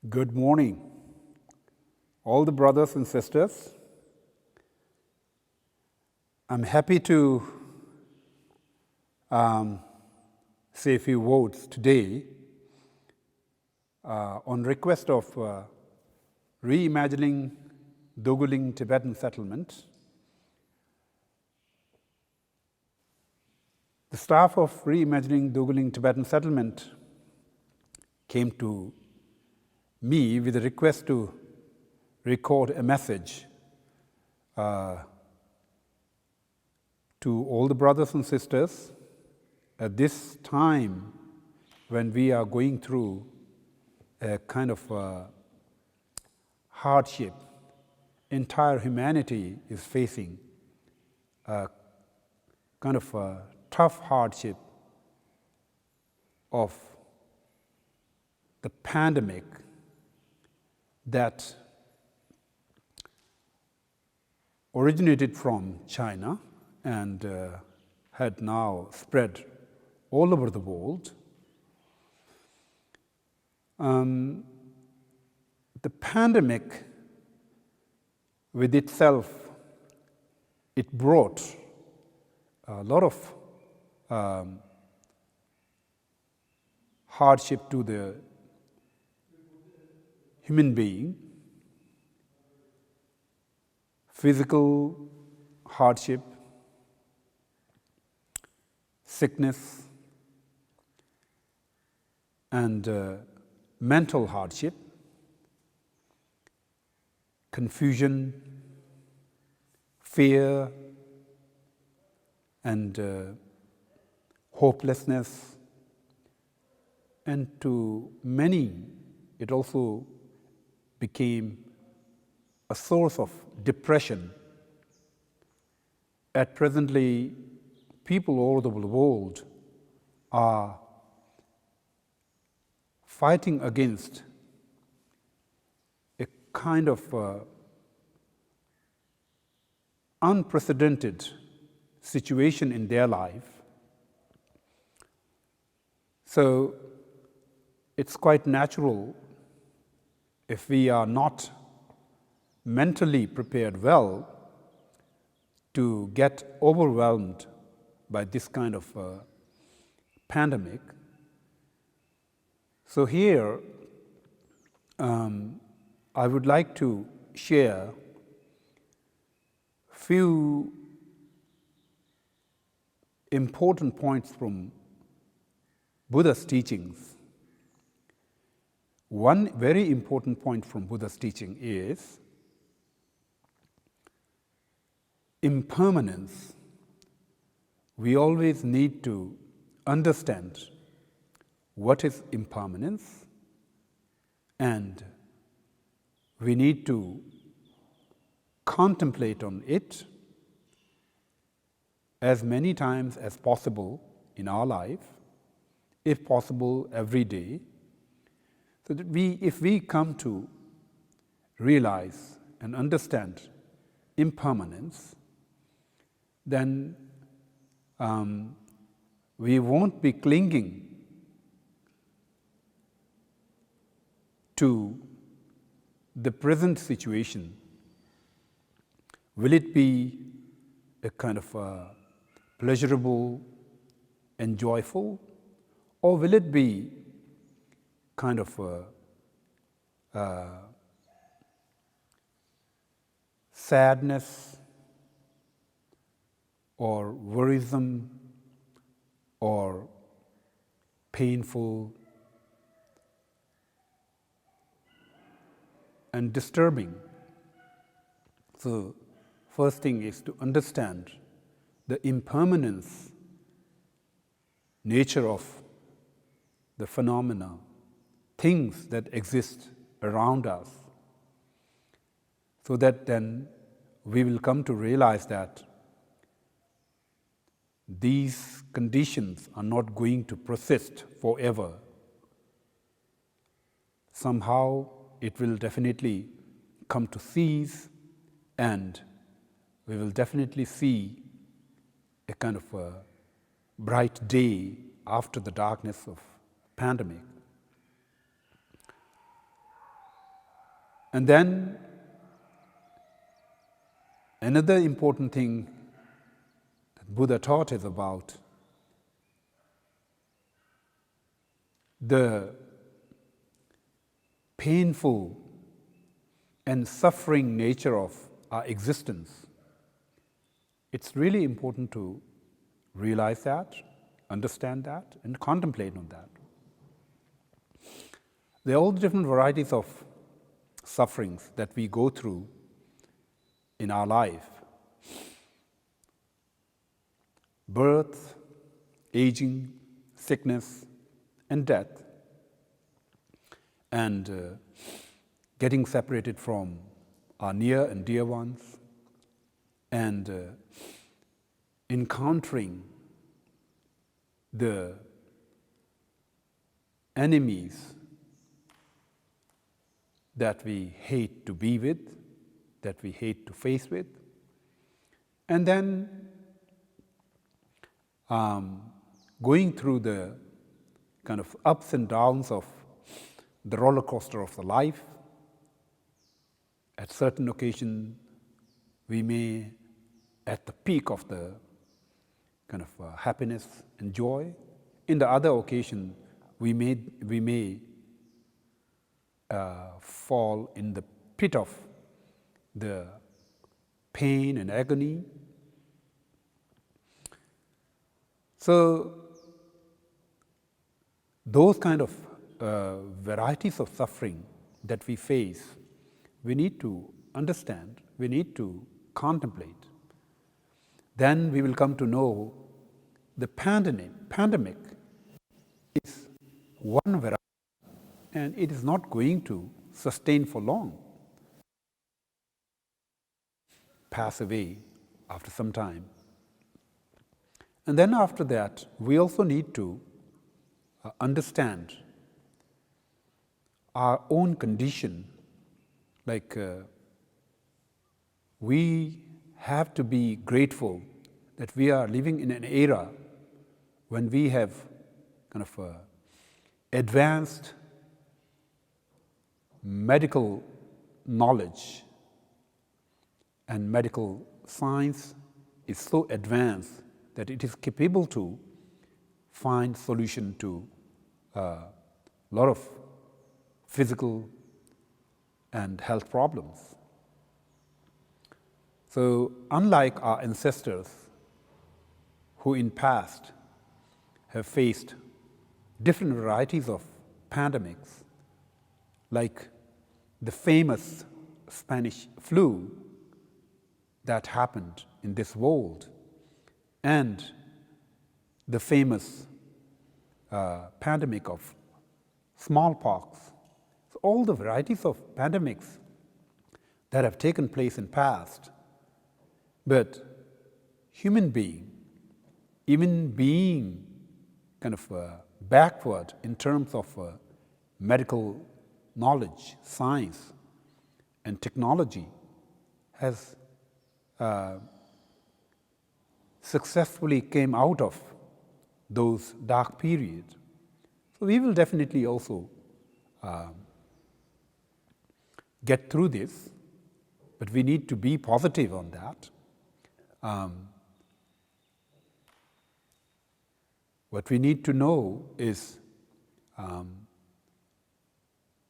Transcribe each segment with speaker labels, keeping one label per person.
Speaker 1: Good morning, all the brothers and sisters. I'm happy to say a few words today on request of reimagining Doguling Tibetan settlement. The staff of reimagining Doguling Tibetan settlement came to me with a request to record a message to all the brothers and sisters at this time when we are going through a kind of hardship. Entire humanity is facing a kind of a tough hardship of the pandemic that originated from China and had now spread all over the world. The pandemic with itself, it brought a lot of hardship to the human being, physical hardship, sickness, and mental hardship, confusion, fear, and hopelessness, and to many it also became a source of depression. At presently, people all over the world are fighting against a kind of unprecedented situation in their life. So it's quite natural if we are not mentally prepared well to get overwhelmed by this kind of pandemic. So here, I would like to share few important points from Buddha's teachings. One very important point from Buddha's teaching is impermanence. We always need to understand what is impermanence, and we need to contemplate on it as many times as possible in our life, if possible every day, so that if we come to realize and understand impermanence, then we won't be clinging to the present situation. Will it be a kind of pleasurable and joyful, or will it be kind of sadness or worrisome or painful and disturbing? So first thing is to understand the impermanence nature of the phenomena, things that exist around us, so that then we will come to realize that these conditions are not going to persist forever. Somehow it will definitely come to cease, and we will definitely see a kind of a bright day after the darkness of pandemic. And then another important thing that Buddha taught is about the painful and suffering nature of our existence. It's really important to realize that, understand that, and contemplate on that. There are all different varieties of sufferings that we go through in our life. Birth, aging, sickness, and death, and getting separated from our near and dear ones, and encountering the enemies that we hate to be with, that we hate to face with, and then going through the kind of ups and downs of the roller coaster of the life. At certain occasions, we may, at the peak of the kind of happiness and joy. In the other occasion, we may fall in the pit of the pain and agony. So those kind of varieties of suffering that we face, we need to understand, we need to contemplate. Then we will come to know the pandemic is one variety, and it is not going to sustain for long, pass away after some time. And then after that, we also need to understand our own condition. Like we have to be grateful that we are living in an era when we have kind of advanced medical knowledge, and medical science is so advanced that it is capable to find solution to a lot of physical and health problems. So unlike our ancestors who in past have faced different varieties of pandemics, like the famous Spanish flu that happened in this world, and the famous pandemic of smallpox. So all the varieties of pandemics that have taken place in past, but human being, even being kind of backward in terms of medical knowledge, science, and technology, has successfully came out of those dark periods. So we will definitely also get through this, but we need to be positive on that. What we need to know is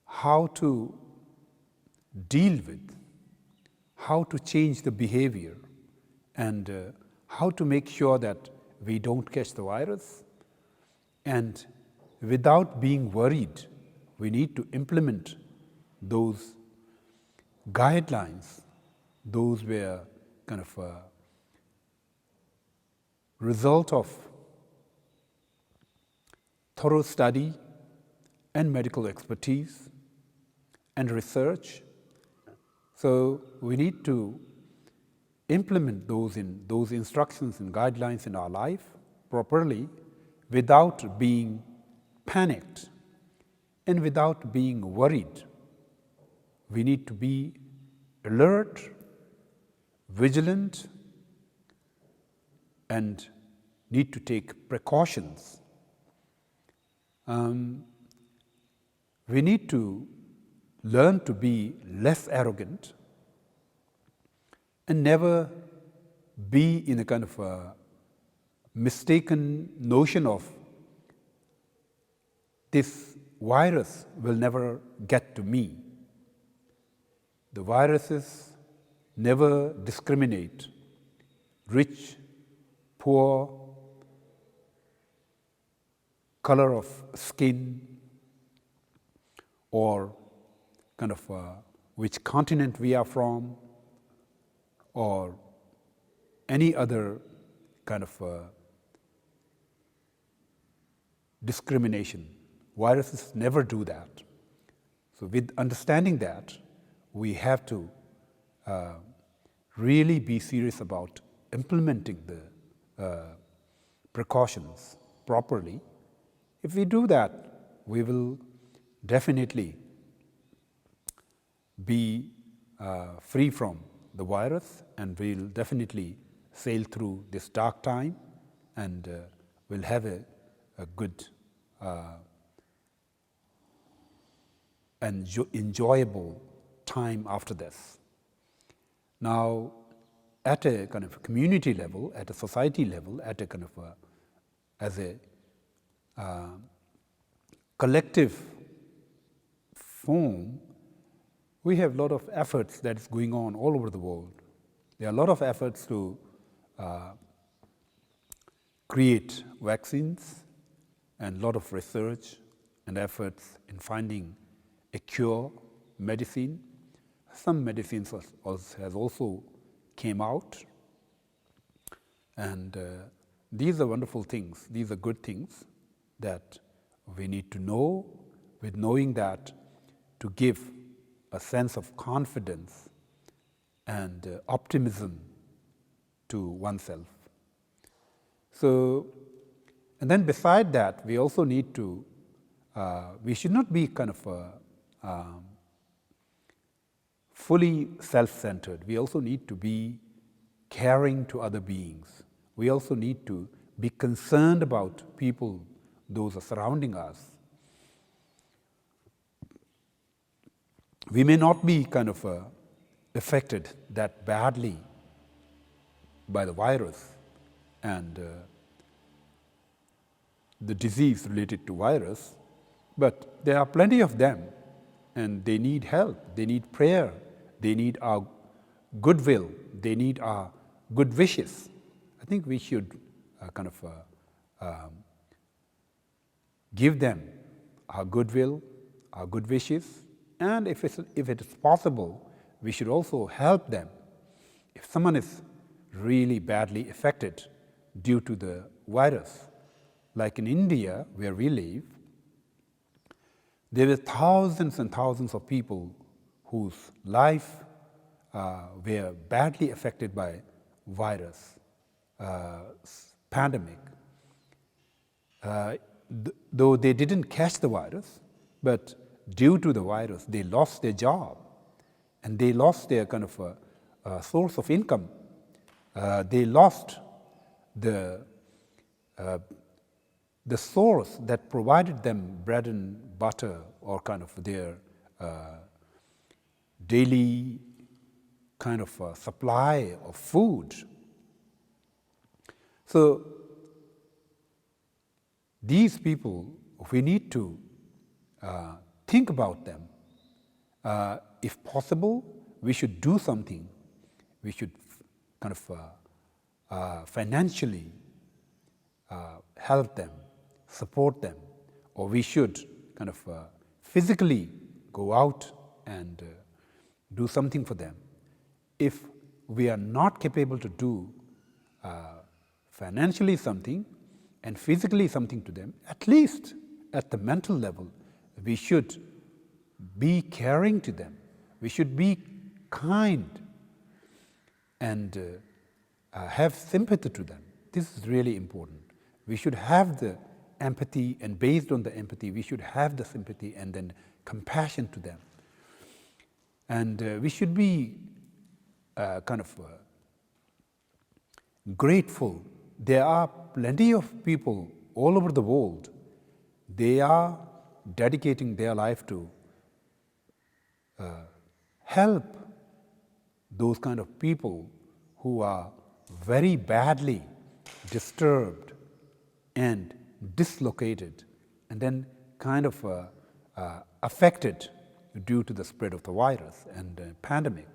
Speaker 1: how to deal with, how to change the behavior, and how to make sure that we don't catch the virus. And without being worried, we need to implement those guidelines. Those were kind of a result of thorough study and medical expertise and research. So we need to implement those instructions and guidelines in our life properly without being panicked and without being worried. We need to be alert, vigilant, and need to take precautions. We need to learn to be less arrogant and never be in a kind of a mistaken notion of this virus will never get to me. The viruses never discriminate rich, poor, color of skin, or kind of which continent we are from, or any other kind of discrimination. Viruses never do that. So with understanding that, we have to really be serious about implementing the precautions properly. If we do that, we will definitely be free from the virus, and we'll definitely sail through this dark time, and we'll have a good and enjoyable time after this. Now, at a kind of community level, at a society level, at a kind of as a collective form, we have a lot of efforts that is going on all over the world. There are a lot of efforts to create vaccines, and a lot of research and efforts in finding a cure, medicine. Some medicines has also came out, and these are wonderful things. These are good things that we need to know, with knowing that to give a sense of confidence and optimism to oneself. So, and then beside that, we also need to, we should not be kind of fully self-centered. We also need to be caring to other beings. We also need to be concerned about people, those are surrounding us. We may not be kind of affected that badly by the virus and the disease related to virus, but there are plenty of them, and they need help, they need prayer, they need our goodwill, they need our good wishes. I think we should kind of give them our goodwill, our good wishes, and if it is possible, we should also help them. If someone is really badly affected due to the virus, like in India, where we live, there were thousands and thousands of people whose life were badly affected by virus, pandemic. Though they didn't catch the virus, but due to the virus, they lost their job, and they lost their kind of source of income. They lost the source that provided them bread and butter, or kind of their daily kind of supply of food. So these people, we need to think about them. If possible, we should do something. We should kind of financially help them, support them, or we should kind of physically go out and do something for them. If we are not capable to do financially something and physically something to them, at least at the mental level, we should be caring to them. We should be kind and have sympathy to them. This is really important. We should have the empathy, and based on the empathy, we should have the sympathy and then compassion to them. And we should be kind of grateful. There are plenty of people all over the world. They are dedicating their life to help those kind of people who are very badly disturbed and dislocated and then kind of affected due to the spread of the virus and pandemic.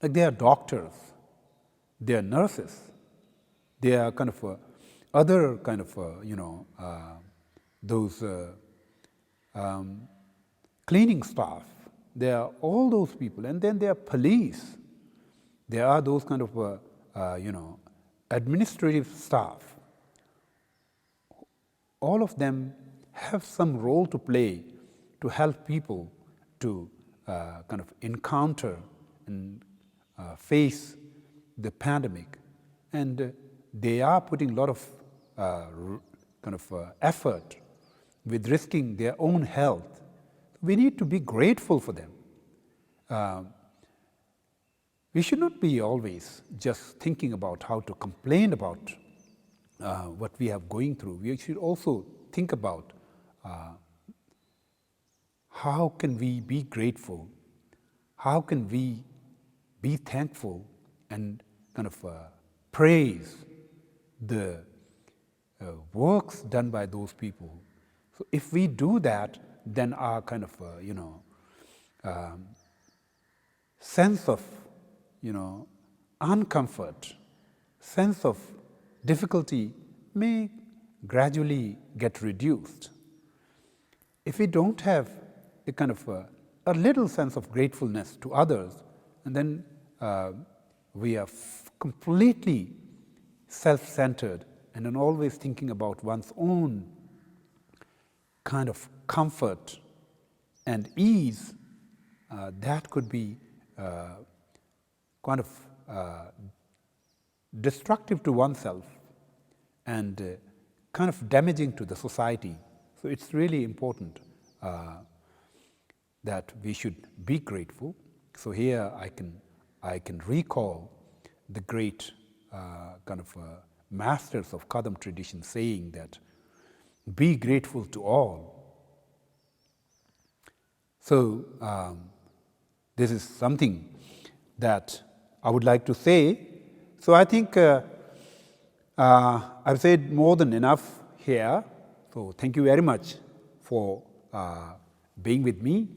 Speaker 1: Like they are doctors, they are nurses, they are kind of other kind of, those cleaning staff. There are all those people, and then there are police. There are those kind of, administrative staff. All of them have some role to play to help people to kind of encounter and face the pandemic. And they are putting a lot of effort with risking their own health. We need to be grateful for them. We should not be always just thinking about how to complain about what we are going through. We should also think about how can we be grateful, how can we be thankful and kind of praise the works done by those people. So if we do that, then our kind of sense of uncomfort, sense of difficulty may gradually get reduced. If we don't have a kind of a little sense of gratefulness to others, and then we are completely self-centered and then always thinking about one's own kind of comfort and ease, that could be kind of destructive to oneself and kind of damaging to the society. So it's really important that we should be grateful. So here I can recall the great masters of Kadam tradition saying that, be grateful to all. So this is something that I would like to say. So I think I've said more than enough here. So thank you very much for being with me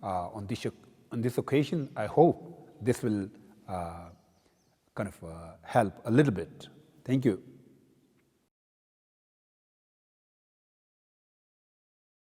Speaker 1: on this occasion. I hope this will help a little bit. Thank you.